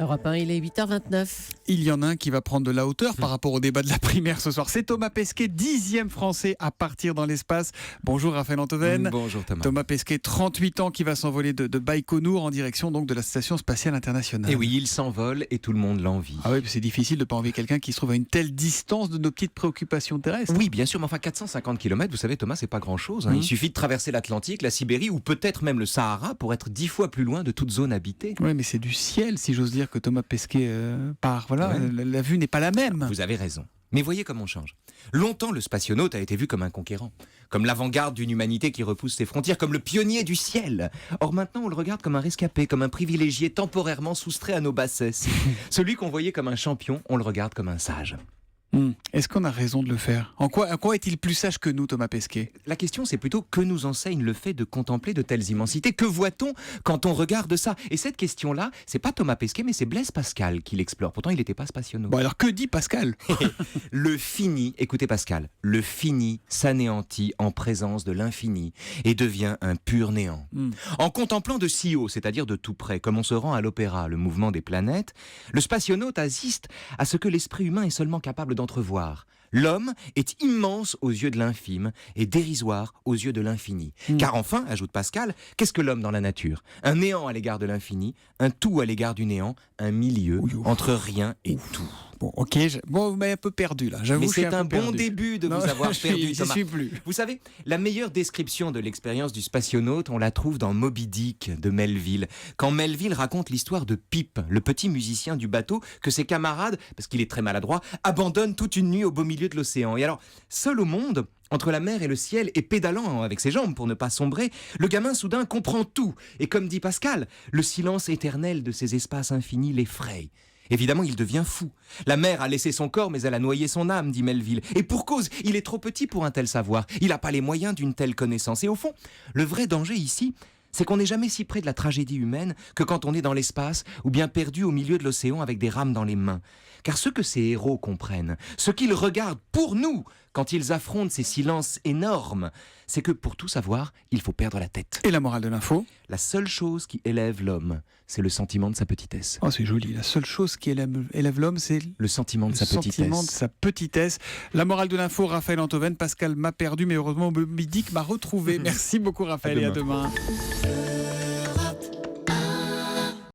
Europe 1, il est 8h29. Il y en a un qui va prendre de la hauteur par rapport au débat de la primaire ce soir. C'est Thomas Pesquet, 10e Français à partir dans l'espace. Bonjour Raphaël Antoven. Bonjour Thomas. Thomas Pesquet, 38 ans, qui va s'envoler de Baïkonour en direction donc de la Station Spatiale Internationale. Et oui, il s'envole et tout le monde l'envie. Ah oui, c'est difficile de ne pas envier quelqu'un qui se trouve à une telle distance de nos petites préoccupations terrestres. Oui, bien sûr, mais enfin 450 km, vous savez Thomas, c'est pas grand-chose. Il suffit de traverser l'Atlantique, la Sibérie ou peut-être même le Sahara pour être 10 fois plus loin de toute zone habitée. Oui, mais c'est du ciel, si j'ose dire, que Thomas Pesquet part. Voilà, Ouais. la vue n'est pas la même. Vous avez raison. Mais voyez comme on change. Longtemps, le spationaute a été vu comme un conquérant, comme l'avant-garde d'une humanité qui repousse ses frontières, comme le pionnier du ciel. Or maintenant, on le regarde comme un rescapé, comme un privilégié temporairement soustrait à nos bassesses. Celui qu'on voyait comme un champion, on le regarde comme un sage. Est-ce qu'on a raison de le faire ? En quoi est-il plus sage que nous, Thomas Pesquet ? La question, c'est plutôt que nous enseigne le fait de contempler de telles immensités. Que voit-on quand on regarde ça ? Et cette question-là, c'est pas Thomas Pesquet, mais c'est Blaise Pascal qui l'explore. Pourtant, il n'était pas spationaute. Bon, alors que dit Pascal ? Le fini, écoutez Pascal, le fini s'anéantit en présence de l'infini et devient un pur néant. En contemplant de si haut, c'est-à-dire de tout près, comme on se rend à l'opéra, le mouvement des planètes, le spationaute assiste à ce que l'esprit humain est seulement capable d'entrevoir. L'homme est immense aux yeux de l'infime et dérisoire aux yeux de l'infini. Car enfin, ajoute Pascal, qu'est-ce que l'homme dans la nature ? Un néant à l'égard de l'infini, un tout à l'égard du néant, un milieu entre rien et tout. Bon, ok, vous m'avez un peu perdu là. J'avoue, Mais je suis c'est un peu bon perdu. début de Non, vous avoir perdu, j'y Thomas. suis plus. Vous savez, la meilleure description de l'expérience du spationaute, on la trouve dans Moby Dick de Melville. Quand Melville raconte l'histoire de Pip, le petit musicien du bateau, que ses camarades, parce qu'il est très maladroit, abandonnent toute une nuit au beau milieu de l'océan. Et alors, seul au monde, entre la mer et le ciel, et pédalant avec ses jambes pour ne pas sombrer, le gamin soudain comprend tout. Et comme dit Pascal, le silence éternel de ces espaces infinis l'effraie. Évidemment, il devient fou. La mer a laissé son corps, mais elle a noyé son âme, dit Melville. Et pour cause, il est trop petit pour un tel savoir. Il n'a pas les moyens d'une telle connaissance. Et au fond, le vrai danger ici, c'est qu'on n'est jamais si près de la tragédie humaine que quand on est dans l'espace ou bien perdu au milieu de l'océan avec des rames dans les mains. Car ce que ces héros comprennent, ce qu'ils regardent pour nous quand ils affrontent ces silences énormes, c'est que pour tout savoir, il faut perdre la tête. Et la morale de l'info ? La seule chose qui élève l'homme, c'est le sentiment de sa petitesse. Oh, c'est joli. La seule chose qui élève l'homme, c'est Le sentiment de sa petitesse. sentiment de sa petitesse. La morale de l'info, Raphaël Antoven. Pascal m'a perdu, mais heureusement, Moby Dick m'a retrouvé. Merci beaucoup, Raphaël, et à demain.